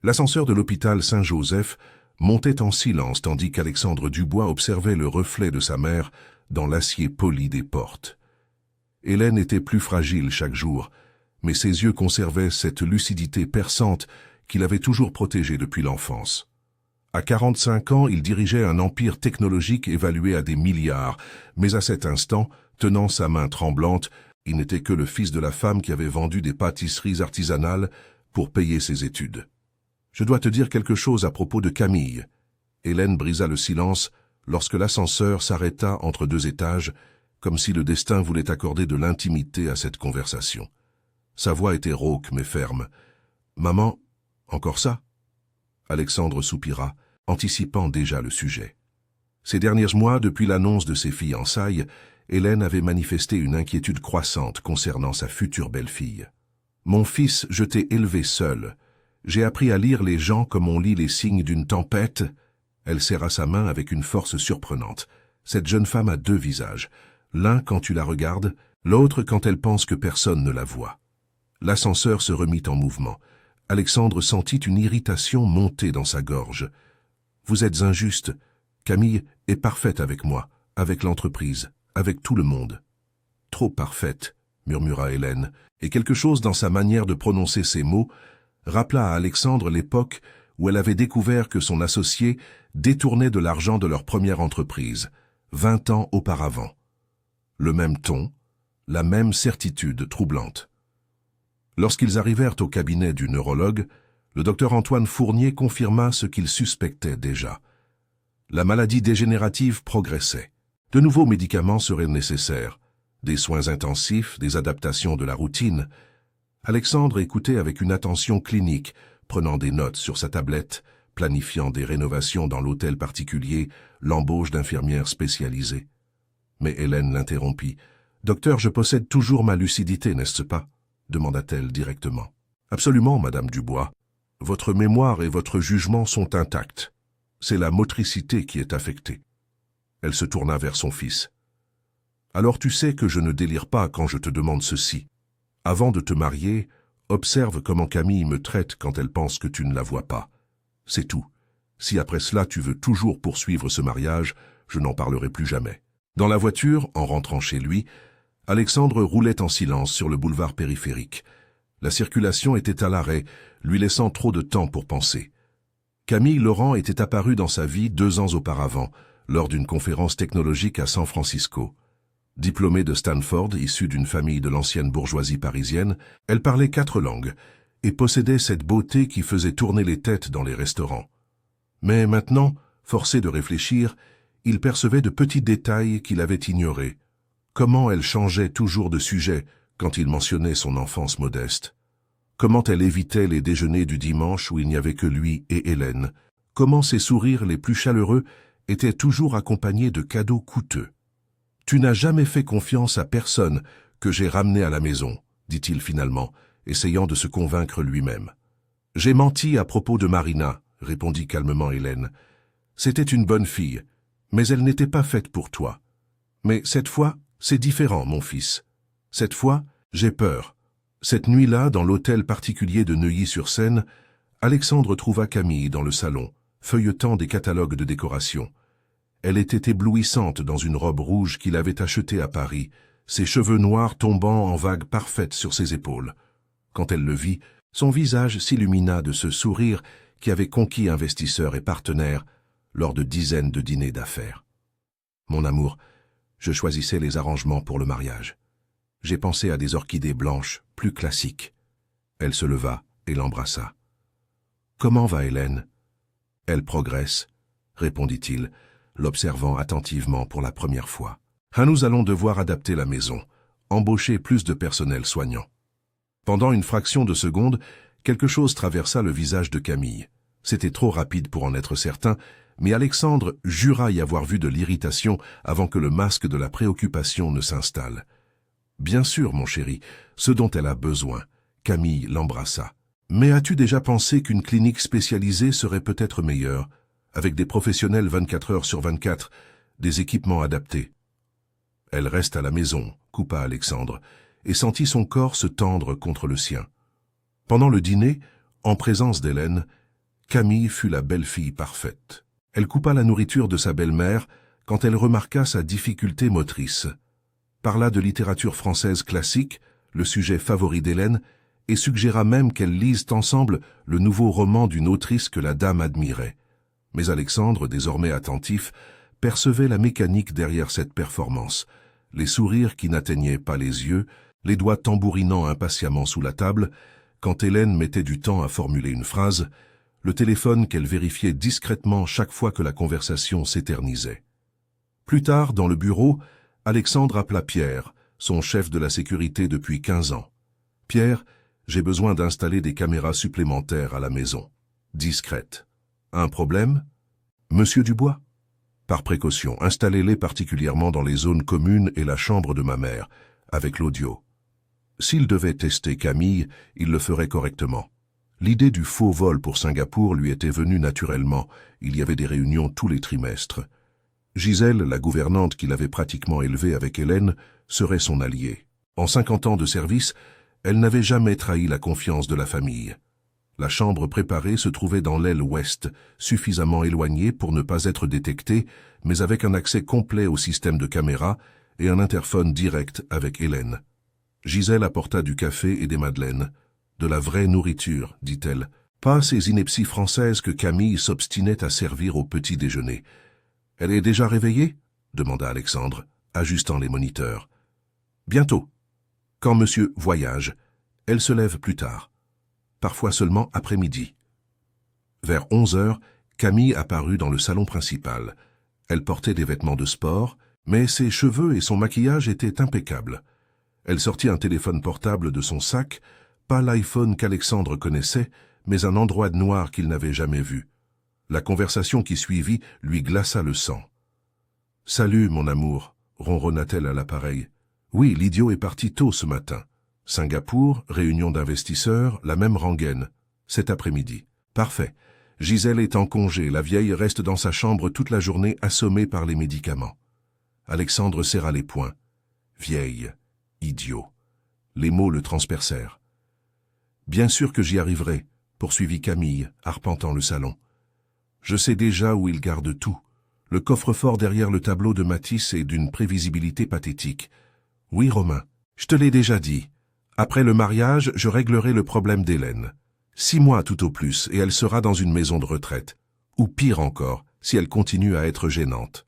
L'ascenseur de l'hôpital Saint-Joseph montait en silence tandis qu'Alexandre Dubois observait le reflet de sa mère dans l'acier poli des portes. Hélène était plus fragile chaque jour, mais ses yeux conservaient cette lucidité perçante qu'il avait toujours protégée depuis l'enfance. À 45 ans, il dirigeait un empire technologique évalué à des milliards, mais à cet instant, tenant sa main tremblante, il n'était que le fils de la femme qui avait vendu des pâtisseries artisanales pour payer ses études. « Je dois te dire quelque chose à propos de Camille. » Hélène brisa le silence lorsque l'ascenseur s'arrêta entre deux étages, comme si le destin voulait accorder de l'intimité à cette conversation. Sa voix était rauque mais ferme. « Maman, encore ça ?» Alexandre soupira, anticipant déjà le sujet. Ces derniers mois, depuis l'annonce de ses fiançailles, Hélène avait manifesté une inquiétude croissante concernant sa future belle-fille. « Mon fils, je t'ai élevé seul. J'ai appris à lire les gens comme on lit les signes d'une tempête. » Elle serra sa main avec une force surprenante. Cette jeune femme a deux visages, l'un quand tu la regardes, l'autre quand elle pense que personne ne la voit. L'ascenseur se remit en mouvement. Alexandre sentit une irritation monter dans sa gorge. « Vous êtes injuste. Camille est parfaite avec moi, avec l'entreprise, avec tout le monde. »« Trop parfaite, » murmura Hélène, et quelque chose dans sa manière de prononcer ces mots rappela à Alexandre l'époque où elle avait découvert que son associé détournait de l'argent de leur première entreprise, 20 ans auparavant. Le même ton, la même certitude troublante. Lorsqu'ils arrivèrent au cabinet du neurologue, le docteur Antoine Fournier confirma ce qu'il suspectait déjà. La maladie dégénérative progressait. De nouveaux médicaments seraient nécessaires, des soins intensifs, des adaptations de la routine. Alexandre écoutait avec une attention clinique, prenant des notes sur sa tablette, planifiant des rénovations dans l'hôtel particulier, l'embauche d'infirmières spécialisées. Mais Hélène l'interrompit. « Docteur, je possède toujours ma lucidité, n'est-ce pas ?» demanda-t-elle directement. « Absolument, Madame Dubois. Votre mémoire et votre jugement sont intacts. C'est la motricité qui est affectée. » Elle se tourna vers son fils. « Alors tu sais que je ne délire pas quand je te demande ceci. Avant de te marier, observe comment Camille me traite quand elle pense que tu ne la vois pas. C'est tout. Si après cela tu veux toujours poursuivre ce mariage, je n'en parlerai plus jamais. » Dans la voiture, en rentrant chez lui, Alexandre roulait en silence sur le boulevard périphérique. La circulation était à l'arrêt, lui laissant trop de temps pour penser. Camille Laurent était apparue dans sa vie 2 ans auparavant, lors d'une conférence technologique à San Francisco. Diplômée de Stanford, issue d'une famille de l'ancienne bourgeoisie parisienne, elle parlait 4 langues et possédait cette beauté qui faisait tourner les têtes dans les restaurants. Mais maintenant, forcé de réfléchir, il percevait de petits détails qu'il avait ignorés. Comment elle changeait toujours de sujet quand il mentionnait son enfance modeste. Comment elle évitait les déjeuners du dimanche où il n'y avait que lui et Hélène. Comment ses sourires les plus chaleureux étaient toujours accompagnés de cadeaux coûteux. « Tu n'as jamais fait confiance à personne que j'ai ramené à la maison, » dit-il finalement, essayant de se convaincre lui-même. « J'ai menti à propos de Marina, » répondit calmement Hélène. « C'était une bonne fille, mais elle n'était pas faite pour toi. Mais cette fois, c'est différent, mon fils. Cette fois, j'ai peur. » Cette nuit-là, dans l'hôtel particulier de Neuilly-sur-Seine, Alexandre trouva Camille dans le salon, feuilletant des catalogues de décoration. Elle était éblouissante dans une robe rouge qu'il avait achetée à Paris, ses cheveux noirs tombant en vagues parfaites sur ses épaules. Quand elle le vit, son visage s'illumina de ce sourire qui avait conquis investisseurs et partenaires lors de dizaines de dîners d'affaires. « Mon amour, je choisissais les arrangements pour le mariage. J'ai pensé à des orchidées blanches, plus classiques. » Elle se leva et l'embrassa. « Comment va Hélène ?»« Elle progresse, » répondit-il, l'observant attentivement pour la première fois. « Nous allons devoir adapter la maison, embaucher plus de personnel soignant. » Pendant une fraction de seconde, quelque chose traversa le visage de Camille. C'était trop rapide pour en être certain, mais Alexandre jura y avoir vu de l'irritation avant que le masque de la préoccupation ne s'installe. « Bien sûr, mon chéri, ce dont elle a besoin. » Camille l'embrassa. « Mais as-tu déjà pensé qu'une clinique spécialisée serait peut-être meilleure, avec des professionnels 24 heures sur 24, des équipements adaptés ?»« Elle reste à la maison, » coupa Alexandre, et sentit son corps se tendre contre le sien. Pendant le dîner, en présence d'Hélène, Camille fut la belle-fille parfaite. Elle coupa la nourriture de sa belle-mère quand elle remarqua sa difficulté motrice. Parla de littérature française classique, le sujet favori d'Hélène, et suggéra même qu'elles lisent ensemble le nouveau roman d'une autrice que la dame admirait. Mais Alexandre, désormais attentif, percevait la mécanique derrière cette performance, les sourires qui n'atteignaient pas les yeux, les doigts tambourinant impatiemment sous la table, quand Hélène mettait du temps à formuler une phrase, le téléphone qu'elle vérifiait discrètement chaque fois que la conversation s'éternisait. Plus tard, dans le bureau, Alexandre appela Pierre, son chef de la sécurité depuis 15 ans. « Pierre, j'ai besoin d'installer des caméras supplémentaires à la maison. Discrètes. Un problème ? Monsieur Dubois ? Par précaution, installez-les particulièrement dans les zones communes et la chambre de ma mère, avec l'audio. S'il devait tester Camille, il le ferait correctement. L'idée du faux vol pour Singapour lui était venue naturellement, il y avait des réunions tous les trimestres. Gisèle, la gouvernante qu'il avait pratiquement élevée avec Hélène, serait son alliée. En 50 ans de service, elle n'avait jamais trahi la confiance de la famille. La chambre préparée se trouvait dans l'aile ouest, suffisamment éloignée pour ne pas être détectée, mais avec un accès complet au système de caméra et un interphone direct avec Hélène. Gisèle apporta du café et des madeleines. « De la vraie nourriture, dit-elle. Pas ces inepties françaises que Camille s'obstinait à servir au petit déjeuner. Elle est déjà réveillée ? Demanda Alexandre, ajustant les moniteurs. Bientôt. Quand monsieur voyage, elle se lève plus tard. Parfois seulement après-midi. Vers 11 heures, Camille apparut dans le salon principal. Elle portait des vêtements de sport, mais ses cheveux et son maquillage étaient impeccables. Elle sortit un téléphone portable de son sac, pas l'iPhone qu'Alexandre connaissait, mais un Android noir qu'il n'avait jamais vu. La conversation qui suivit lui glaça le sang. « Salut, mon amour », ronronna-t-elle à l'appareil. « Oui, l'idiot est parti tôt ce matin. Singapour, réunion d'investisseurs, la même rengaine. Cet après-midi. Parfait. Gisèle est en congé, la vieille reste dans sa chambre toute la journée assommée par les médicaments. » Alexandre serra les poings. « Vieille, idiot. » Les mots le transpercèrent. « Bien sûr que j'y arriverai, » poursuivit Camille, arpentant le salon. « Je sais déjà où il garde tout. Le coffre-fort derrière le tableau de Matisse est d'une prévisibilité pathétique. Oui, Romain, je te l'ai déjà dit. Après le mariage, je réglerai le problème d'Hélène. 6 mois tout au plus, et elle sera dans une maison de retraite. Ou pire encore, si elle continue à être gênante. »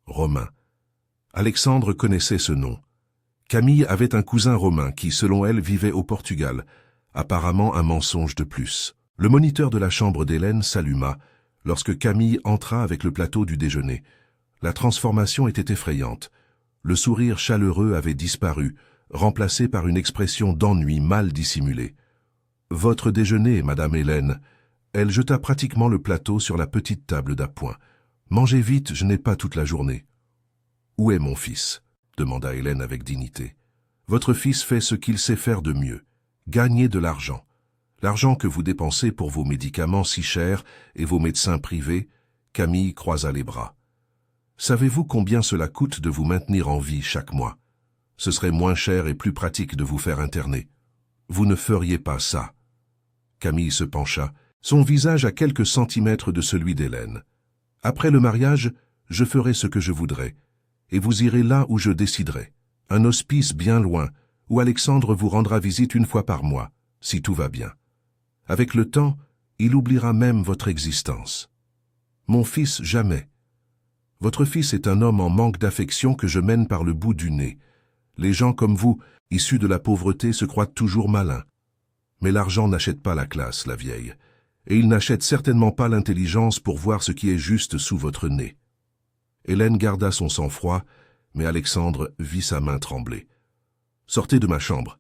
Romain. Alexandre connaissait ce nom. Camille avait un cousin romain qui, selon elle, vivait au Portugal. Apparemment un mensonge de plus. Le moniteur de la chambre d'Hélène s'alluma lorsque Camille entra avec le plateau du déjeuner. La transformation était effrayante. Le sourire chaleureux avait disparu, remplacé par une expression d'ennui mal dissimulée. « Votre déjeuner, Madame Hélène. » Elle jeta pratiquement le plateau sur la petite table d'appoint. « Mangez vite, je n'ai pas toute la journée. »« Où est mon fils ?» demanda Hélène avec dignité. « Votre fils fait ce qu'il sait faire de mieux. Gagner de l'argent. L'argent que vous dépensez pour vos médicaments si chers et vos médecins privés. » Camille croisa les bras. « Savez-vous combien cela coûte de vous maintenir en vie chaque mois? Ce serait moins cher et plus pratique de vous faire interner. Vous ne feriez pas ça. » Camille se pencha, son visage à quelques centimètres de celui d'Hélène. « Après le mariage, je ferai ce que je voudrais, et vous irez là où je déciderai. Un hospice bien loin, où Alexandre vous rendra visite 1 fois par mois, si tout va bien. Avec le temps, il oubliera même votre existence. Mon fils, jamais. Votre fils est un homme en manque d'affection que je mène par le bout du nez. Les gens comme vous, issus de la pauvreté, se croient toujours malins. Mais l'argent n'achète pas la classe, la vieille, et il n'achète certainement pas l'intelligence pour voir ce qui est juste sous votre nez. » Hélène garda son sang-froid, mais Alexandre vit sa main trembler. « Sortez de ma chambre. »«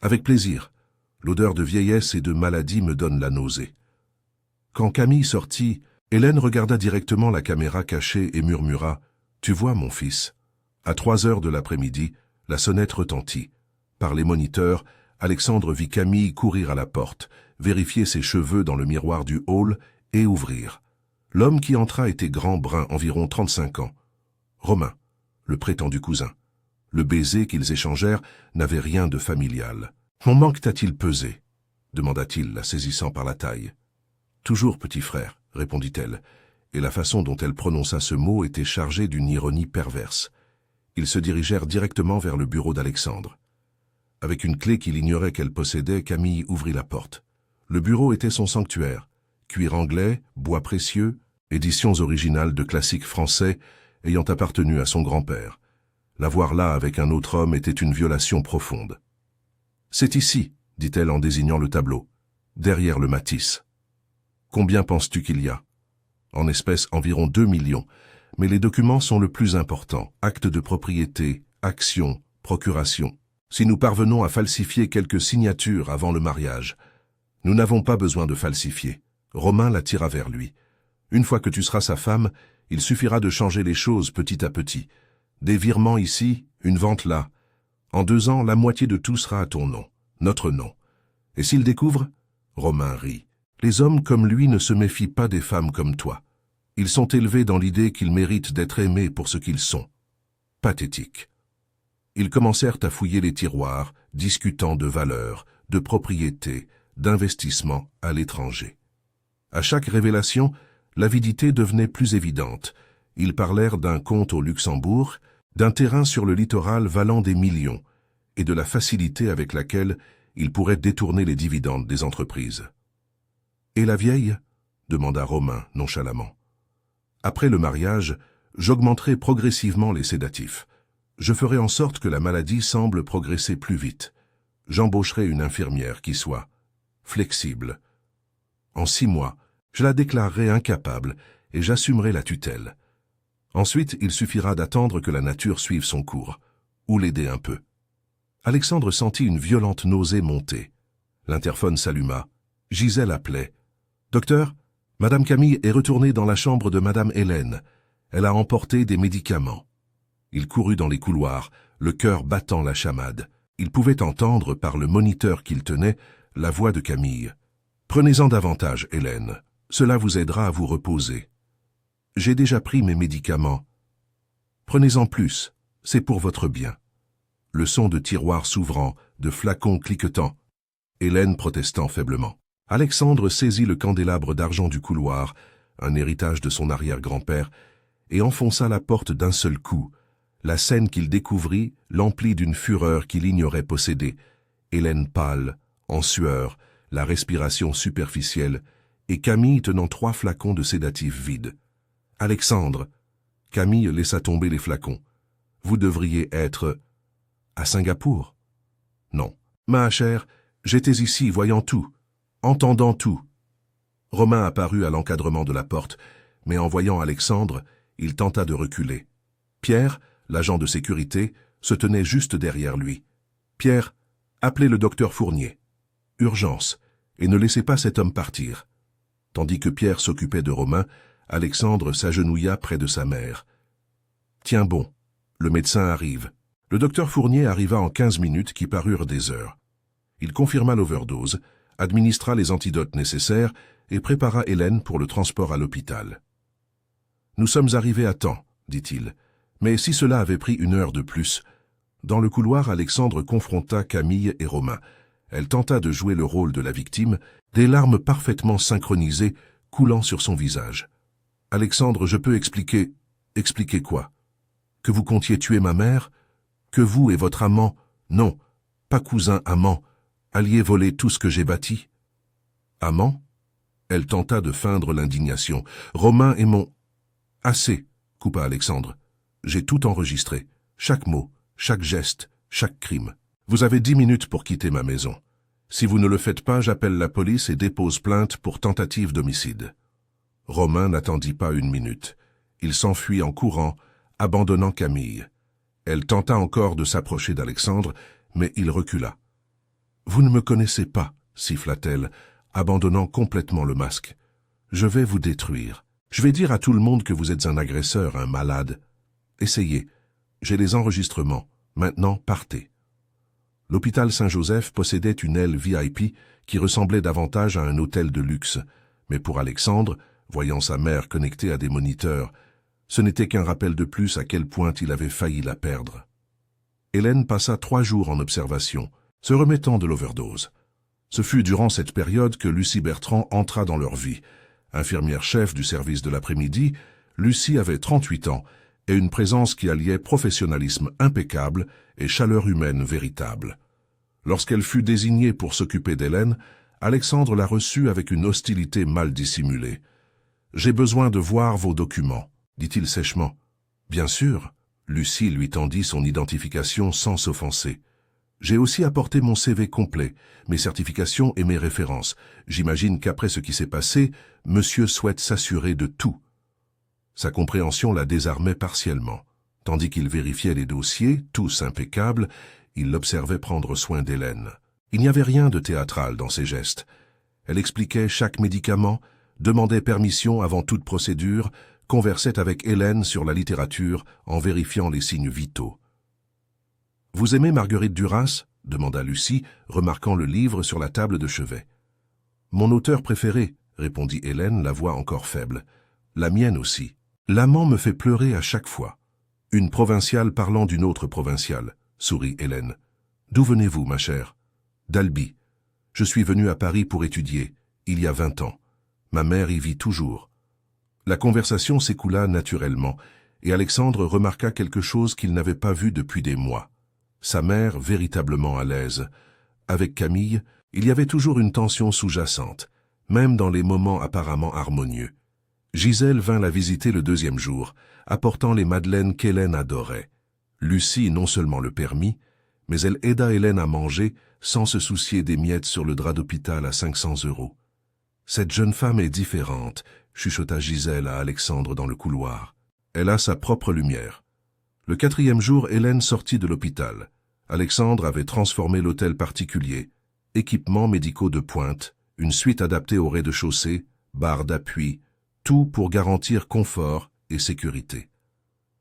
Avec plaisir. L'odeur de vieillesse et de maladie me donne la nausée. » Quand Camille sortit, Hélène regarda directement la caméra cachée et murmura « Tu vois, mon fils ?» À 3 heures de l'après-midi, la sonnette retentit. Par les moniteurs, Alexandre vit Camille courir à la porte, vérifier ses cheveux dans le miroir du hall et ouvrir. L'homme qui entra était grand brun, environ 35 ans. Romain, le prétendu cousin. Le baiser qu'ils échangèrent n'avait rien de familial. « Mon manque t'a-t-il pesé ?» demanda-t-il, la saisissant par la taille. Toujours, petit frère, répondit-elle, et la façon dont elle prononça ce mot était chargée d'une ironie perverse. Ils se dirigèrent directement vers le bureau d'Alexandre. Avec une clé qu'il ignorait qu'elle possédait, Camille ouvrit la porte. Le bureau était son sanctuaire. Cuir anglais, bois précieux, éditions originales de classiques français ayant appartenu à son grand-père. La voir là avec un autre homme était une violation profonde. « C'est ici, » dit-elle en désignant le tableau, « derrière le Matisse. »« Combien penses-tu qu'il y a ?»« En espèces, environ 2 millions. Mais les documents sont le plus important. Actes de propriété, actions, procuration. Si nous parvenons à falsifier quelques signatures avant le mariage, nous n'avons pas besoin de falsifier. » Romain l'attira vers lui. « Une fois que tu seras sa femme, il suffira de changer les choses petit à petit. Des virements ici, une vente là. En 2 ans, la moitié de tout sera à ton nom, notre nom. Et s'il découvre ?» Romain rit. « Les hommes comme lui ne se méfient pas des femmes comme toi. Ils sont élevés dans l'idée qu'ils méritent d'être aimés pour ce qu'ils sont. » Pathétique. Ils commencèrent à fouiller les tiroirs, discutant de valeurs, de propriétés, d'investissements à l'étranger. À chaque révélation, l'avidité devenait plus évidente. Ils parlèrent d'un compte au Luxembourg, d'un terrain sur le littoral valant des millions, et de la facilité avec laquelle ils pourraient détourner les dividendes des entreprises. « Et la vieille ?» demanda Romain nonchalamment. « Après le mariage, j'augmenterai progressivement les sédatifs. Je ferai en sorte que la maladie semble progresser plus vite. J'embaucherai une infirmière qui soit flexible. En 6 mois, je la déclarerai incapable et j'assumerai la tutelle. Ensuite, il suffira d'attendre que la nature suive son cours, ou l'aider un peu. » Alexandre sentit une violente nausée monter. L'interphone s'alluma. Gisèle appelait. « Docteur, Madame Camille est retournée dans la chambre de Madame Hélène. Elle a emporté des médicaments. » Il courut dans les couloirs, le cœur battant la chamade. Il pouvait entendre, par le moniteur qu'il tenait, la voix de Camille. « Prenez-en davantage, Hélène. Cela vous aidera à vous reposer. »« J'ai déjà pris mes médicaments. »« Prenez-en plus, c'est pour votre bien. » Le son de tiroirs s'ouvrant, de flacons cliquetant. Hélène protestant faiblement. Alexandre saisit le candélabre d'argent du couloir, un héritage de son arrière-grand-père, et enfonça la porte d'un seul coup. La scène qu'il découvrit l'emplit d'une fureur qu'il ignorait posséder. Hélène pâle, en sueur, la respiration superficielle, et Camille tenant 3 flacons de sédatifs vides. « Alexandre !» Camille laissa tomber les flacons. « Vous devriez être... à Singapour ?»« Non. Ma chère, j'étais ici, voyant tout, entendant tout. » Romain apparut à l'encadrement de la porte, mais en voyant Alexandre, il tenta de reculer. Pierre, l'agent de sécurité, se tenait juste derrière lui. « Pierre, appelez le docteur Fournier. Urgence, et ne laissez pas cet homme partir. » Tandis que Pierre s'occupait de Romain, Alexandre s'agenouilla près de sa mère. « Tiens bon, le médecin arrive. » Le docteur Fournier arriva en 15 minutes qui parurent des heures. Il confirma l'overdose, administra les antidotes nécessaires et prépara Hélène pour le transport à l'hôpital. « Nous sommes arrivés à temps, » dit-il, « mais si cela avait pris 1 heure de plus... » Dans le couloir, Alexandre confronta Camille et Romain. Elle tenta de jouer le rôle de la victime, des larmes parfaitement synchronisées coulant sur son visage. « Alexandre, je peux expliquer... » « Expliquer quoi? Que vous comptiez tuer ma mère? Que vous et votre amant... Non, pas cousin, amant, alliez voler tout ce que j'ai bâti? »« Amant ?» Elle tenta de feindre l'indignation. « Romain et mon... »« Assez, » coupa Alexandre. « J'ai tout enregistré, chaque mot, chaque geste, chaque crime. Vous avez 10 minutes pour quitter ma maison. Si vous ne le faites pas, j'appelle la police et dépose plainte pour tentative d'homicide. » Romain n'attendit pas 1 minute. Il s'enfuit en courant, abandonnant Camille. Elle tenta encore de s'approcher d'Alexandre, mais il recula. « Vous ne me connaissez pas, » siffla-t-elle, abandonnant complètement le masque. « Je vais vous détruire. Je vais dire à tout le monde que vous êtes un agresseur, un malade. Essayez. J'ai les enregistrements. Maintenant, partez. » L'hôpital Saint-Joseph possédait une aile VIP qui ressemblait davantage à un hôtel de luxe, mais pour Alexandre, voyant sa mère connectée à des moniteurs, ce n'était qu'un rappel de plus à quel point il avait failli la perdre. Hélène passa 3 jours en observation, se remettant de l'overdose. Ce fut durant cette période que Lucie Bertrand entra dans leur vie. Infirmière-chef du service de l'après-midi, Lucie avait 38 ans et une présence qui alliait professionnalisme impeccable et chaleur humaine véritable. Lorsqu'elle fut désignée pour s'occuper d'Hélène, Alexandre la reçut avec une hostilité mal dissimulée. « J'ai besoin de voir vos documents », dit-il sèchement. « Bien sûr », Lucie lui tendit son identification sans s'offenser. « J'ai aussi apporté mon CV complet, mes certifications et mes références. J'imagine qu'après ce qui s'est passé, monsieur souhaite s'assurer de tout. » Sa compréhension la désarmait partiellement. Tandis qu'il vérifiait les dossiers, tous impeccables, il l'observait prendre soin d'Hélène. Il n'y avait rien de théâtral dans ses gestes. Elle expliquait chaque médicament, demandait permission avant toute procédure, conversait avec Hélène sur la littérature en vérifiant les signes vitaux. « Vous aimez Marguerite Duras ?» demanda Lucie, remarquant le livre sur la table de chevet. « Mon auteur préféré » répondit Hélène, la voix encore faible. « La mienne aussi. L'amant me fait pleurer à chaque fois. » « Une provinciale parlant d'une autre provinciale, » sourit Hélène. « D'où venez-vous, ma chère ?»« D'Albi. Je suis venue à Paris pour étudier, il y a 20 ans. Ma mère y vit toujours. » La conversation s'écoula naturellement, et Alexandre remarqua quelque chose qu'il n'avait pas vu depuis des mois. Sa mère, véritablement à l'aise. Avec Camille, il y avait toujours une tension sous-jacente, même dans les moments apparemment harmonieux. Gisèle vint la visiter le 2e jour, apportant les madeleines qu'Hélène adorait. Lucie non seulement le permit, mais elle aida Hélène à manger sans se soucier des miettes sur le drap d'hôpital à 500 €. « Cette jeune femme est différente », chuchota Gisèle à Alexandre dans le couloir. « Elle a sa propre lumière. » Le 4e jour, Hélène sortit de l'hôpital. Alexandre avait transformé l'hôtel particulier. Équipements médicaux de pointe, une suite adaptée au rez-de-chaussée, barre d'appui, tout pour garantir confort et sécurité.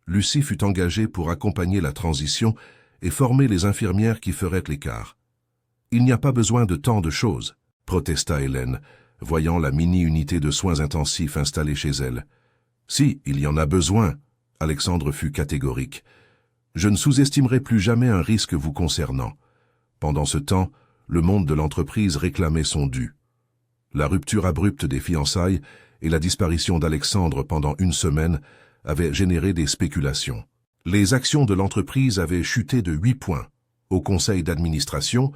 Lucie fut engagée pour accompagner la transition et former les infirmières qui feraient l'écart. « Il n'y a pas besoin de tant de choses », protesta Hélène, voyant la mini-unité de soins intensifs installée chez elle. « Si, il y en a besoin », Alexandre fut catégorique. « Je ne sous-estimerai plus jamais un risque vous concernant. » Pendant ce temps, le monde de l'entreprise réclamait son dû. La rupture abrupte des fiançailles et la disparition d'Alexandre pendant une semaine avaient généré des spéculations. Les actions de l'entreprise avaient chuté de 8 points. Au conseil d'administration,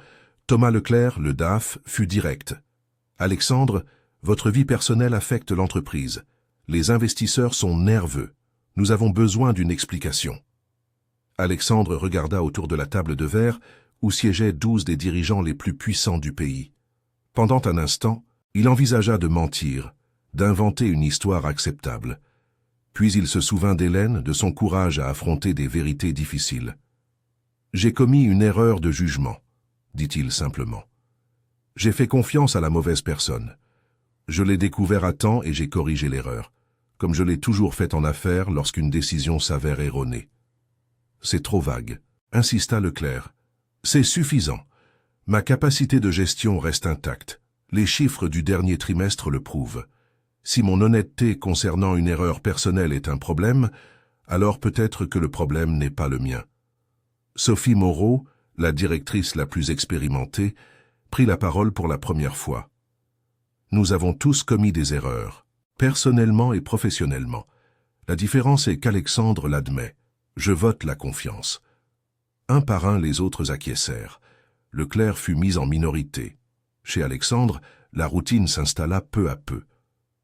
Thomas Leclerc, le DAF, fut direct. « Alexandre, votre vie personnelle affecte l'entreprise. Les investisseurs sont nerveux. Nous avons besoin d'une explication. » Alexandre regarda autour de la table de verre où siégeaient 12 des dirigeants les plus puissants du pays. Pendant un instant, il envisagea de mentir, d'inventer une histoire acceptable. Puis il se souvint d'Hélène, de son courage à affronter des vérités difficiles. « J'ai commis une erreur de jugement », dit-il simplement. « J'ai fait confiance à la mauvaise personne. Je l'ai découvert à temps et j'ai corrigé l'erreur, comme je l'ai toujours fait en affaires lorsqu'une décision s'avère erronée. »« C'est trop vague », insista Leclerc. « C'est suffisant. Ma capacité de gestion reste intacte. Les chiffres du dernier trimestre le prouvent. Si mon honnêteté concernant une erreur personnelle est un problème, alors peut-être que le problème n'est pas le mien. » Sophie Moreau, la directrice la plus expérimentée, prit la parole pour la première fois. « Nous avons tous commis des erreurs, personnellement et professionnellement. La différence est qu'Alexandre l'admet. Je vote la confiance. » Un par un, les autres acquiescèrent. Leclerc fut mis en minorité. Chez Alexandre, la routine s'installa peu à peu.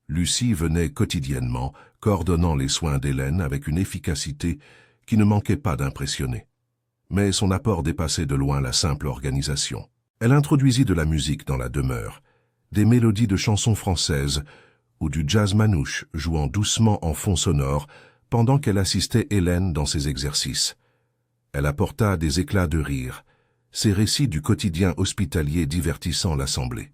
Lucie venait quotidiennement, coordonnant les soins d'Hélène avec une efficacité qui ne manquait pas d'impressionner. Mais son apport dépassait de loin la simple organisation. Elle introduisit de la musique dans la demeure, des mélodies de chansons françaises ou du jazz manouche jouant doucement en fond sonore pendant qu'elle assistait Hélène dans ses exercices. Elle apporta des éclats de rire, ses récits du quotidien hospitalier divertissant l'assemblée.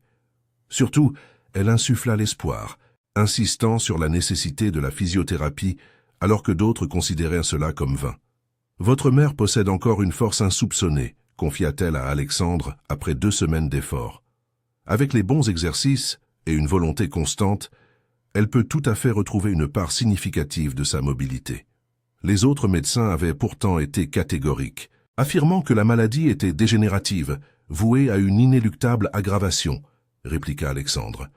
Surtout, elle insuffla l'espoir, insistant sur la nécessité de la physiothérapie alors que d'autres considéraient cela comme vain. « Votre mère possède encore une force insoupçonnée », confia-t-elle à Alexandre après 2 semaines d'efforts. « Avec les bons exercices et une volonté constante, elle peut tout à fait retrouver une part significative de sa mobilité. » Les autres médecins avaient pourtant été catégoriques, affirmant que la maladie était dégénérative, vouée à une inéluctable aggravation, répliqua Alexandre.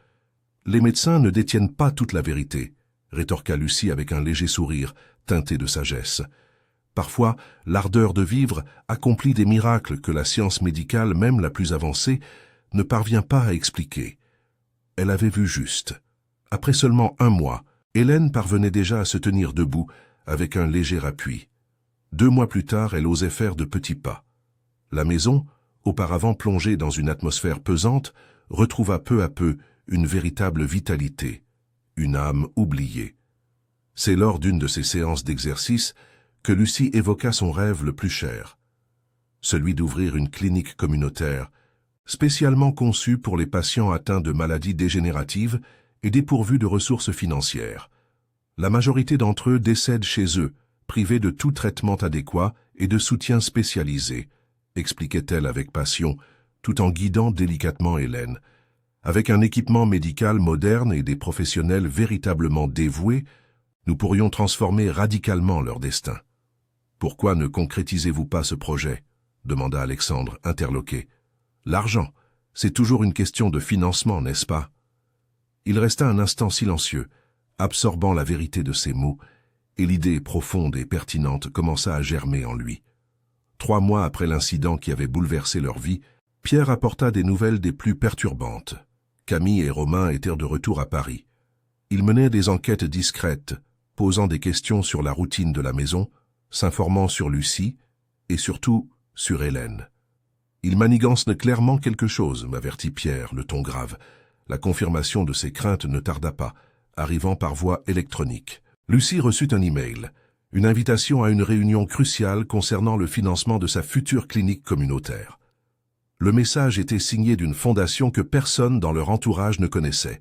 Les médecins ne détiennent pas toute la vérité, rétorqua Lucie avec un léger sourire, teinté de sagesse. Parfois, l'ardeur de vivre accomplit des miracles que la science médicale, même la plus avancée, ne parvient pas à expliquer. Elle avait vu juste. Après seulement 1 mois, Hélène parvenait déjà à se tenir debout, avec un léger appui. 2 mois plus tard, elle osait faire de petits pas. La maison, auparavant plongée dans une atmosphère pesante, retrouva peu à peu une véritable vitalité, une âme oubliée. C'est lors d'une de ces séances d'exercice que Lucie évoqua son rêve le plus cher, celui d'ouvrir une clinique communautaire, spécialement conçue pour les patients atteints de maladies dégénératives et dépourvus de ressources financières. La majorité d'entre eux décèdent chez eux, privés de tout traitement adéquat et de soutien spécialisé, expliquait-elle avec passion, tout en guidant délicatement Hélène. Avec un équipement médical moderne et des professionnels véritablement dévoués, nous pourrions transformer radicalement leur destin. « Pourquoi ne concrétisez-vous pas ce projet ?» demanda Alexandre, interloqué. « L'argent, c'est toujours une question de financement, n'est-ce pas ?» Il resta un instant silencieux, absorbant la vérité de ses mots, et l'idée profonde et pertinente commença à germer en lui. 3 mois après l'incident qui avait bouleversé leur vie, Pierre apporta des nouvelles des plus perturbantes. Camille et Romain étaient de retour à Paris. Ils menaient des enquêtes discrètes, posant des questions sur la routine de la maison, s'informant sur Lucie et surtout sur Hélène. « Ils manigancent clairement quelque chose », m'avertit Pierre, le ton grave. La confirmation de ses craintes ne tarda pas, arrivant par voie électronique. Lucie reçut un email, une invitation à une réunion cruciale concernant le financement de sa future clinique communautaire. Le message était signé d'une fondation que personne dans leur entourage ne connaissait.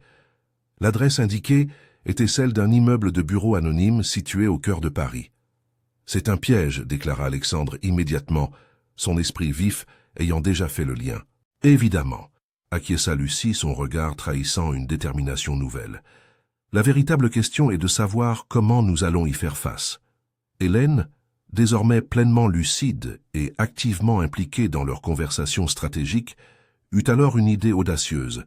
L'adresse indiquée était celle d'un immeuble de bureaux anonyme situé au cœur de Paris. « C'est un piège », déclara Alexandre immédiatement, son esprit vif ayant déjà fait le lien. « Évidemment », acquiesça Lucie, son regard trahissant une détermination nouvelle. « La véritable question est de savoir comment nous allons y faire face. » Hélène, désormais pleinement lucide et activement impliquée dans leurs conversations stratégiques, eut alors une idée audacieuse,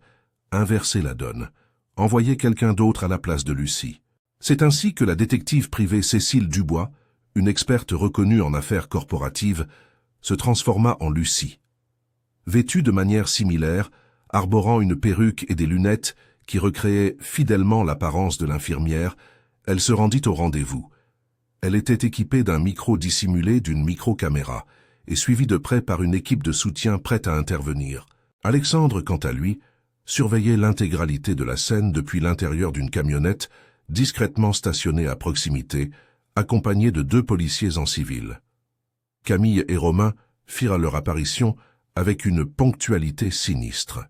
inverser la donne, envoyer quelqu'un d'autre à la place de Lucie. C'est ainsi que la détective privée Cécile Dubois, une experte reconnue en affaires corporatives, se transforma en Lucie. Vêtue de manière similaire, arborant une perruque et des lunettes qui recréaient fidèlement l'apparence de l'infirmière, elle se rendit au rendez-vous. Elle était équipée d'un micro dissimulé d'une micro-caméra et suivie de près par une équipe de soutien prête à intervenir. Alexandre, quant à lui, surveillait l'intégralité de la scène depuis l'intérieur d'une camionnette discrètement stationnée à proximité, accompagné de 2 policiers en civil. Camille et Romain firent leur apparition avec une ponctualité sinistre.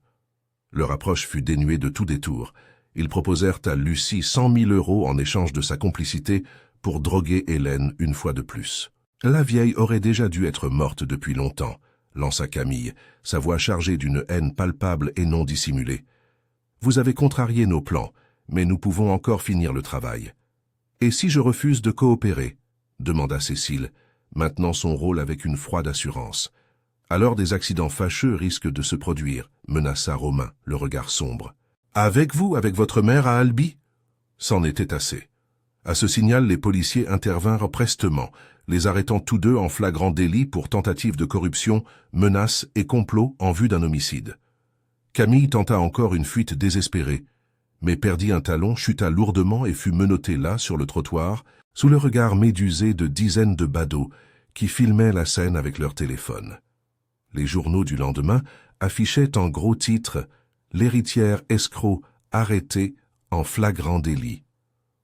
Leur approche fut dénuée de tout détour. Ils proposèrent à Lucie 100 000 € en échange de sa complicité pour droguer Hélène une fois de plus. La vieille aurait déjà dû être morte depuis longtemps, lança Camille, sa voix chargée d'une haine palpable et non dissimulée. Vous avez contrarié nos plans, mais nous pouvons encore finir le travail. Et si je refuse de coopérer ? Demanda Cécile, maintenant son rôle avec une froide assurance. Alors des accidents fâcheux risquent de se produire, menaça Romain, le regard sombre. Avec vous, avec votre mère à Albi ? C'en était assez. À ce signal, les policiers intervinrent prestement, les arrêtant tous 2 en flagrant délit pour tentative de corruption, menace et complot en vue d'un homicide. Camille tenta encore une fuite désespérée, mais perdit un talon, chuta lourdement et fut menottée là, sur le trottoir, sous le regard médusé de dizaines de badauds qui filmaient la scène avec leur téléphone. Les journaux du lendemain affichaient en gros titres « L'héritière escroc arrêtée en flagrant délit ».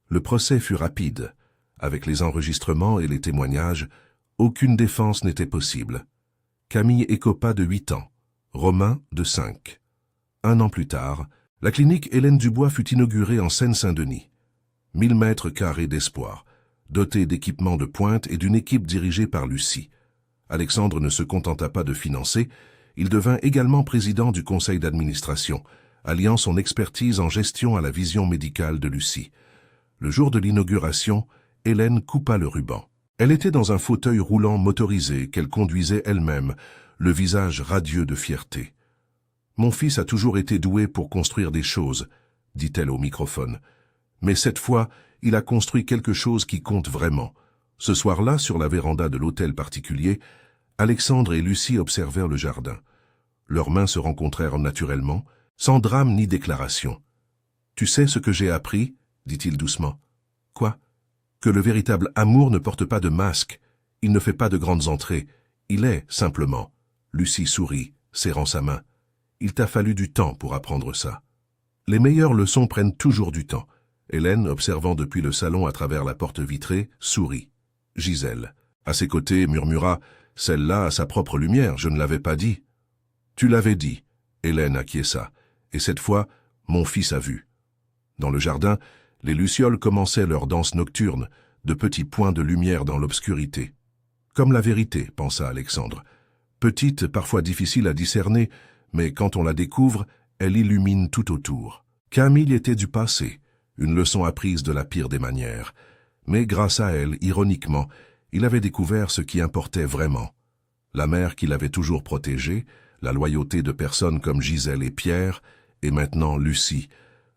Le procès fut rapide. Avec les enregistrements et les témoignages, aucune défense n'était possible. Camille écopa de 8 ans, Romain de 5. 1 an plus tard, la clinique Hélène Dubois fut inaugurée en Seine-Saint-Denis. 1000 mètres carrés d'espoir, dotée d'équipements de pointe et d'une équipe dirigée par Lucie. Alexandre ne se contenta pas de financer, il devint également président du conseil d'administration, alliant son expertise en gestion à la vision médicale de Lucie. Le jour de l'inauguration, Hélène coupa le ruban. Elle était dans un fauteuil roulant motorisé qu'elle conduisait elle-même, le visage radieux de fierté. « Mon fils a toujours été doué pour construire des choses, » dit-elle au microphone. « Mais cette fois, il a construit quelque chose qui compte vraiment. » Ce soir-là, sur la véranda de l'hôtel particulier, Alexandre et Lucie observèrent le jardin. Leurs mains se rencontrèrent naturellement, sans drame ni déclaration. « Tu sais ce que j'ai appris ?» dit-il doucement. « Quoi ? Que le véritable amour ne porte pas de masque. Il ne fait pas de grandes entrées. Il est, simplement. » Lucie sourit, serrant sa main. « Il t'a fallu du temps pour apprendre ça. » Les meilleures leçons prennent toujours du temps. Hélène, observant depuis le salon à travers la porte vitrée, sourit. Gisèle, à ses côtés, murmura « Celle-là a sa propre lumière, je ne l'avais pas dit. »« Tu l'avais dit. » Hélène acquiesça. « Et cette fois, mon fils a vu. » Dans le jardin, les lucioles commençaient leur danse nocturne, de petits points de lumière dans l'obscurité. Comme la vérité, pensa Alexandre. Petite, parfois difficile à discerner, mais quand on la découvre, elle illumine tout autour. Camille était du passé, une leçon apprise de la pire des manières. Mais grâce à elle, ironiquement, il avait découvert ce qui importait vraiment. La mère qu'il avait toujours protégée, la loyauté de personnes comme Gisèle et Pierre, et maintenant Lucie.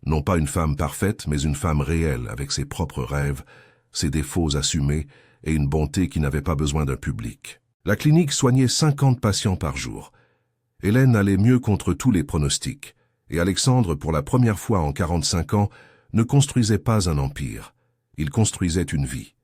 Non pas une femme parfaite, mais une femme réelle, avec ses propres rêves, ses défauts assumés, et une bonté qui n'avait pas besoin d'un public. La clinique soignait 50 patients par jour. Hélène allait mieux contre tous les pronostics, et Alexandre, pour la première fois en 45 ans, ne construisait pas un empire. Il construisait une vie.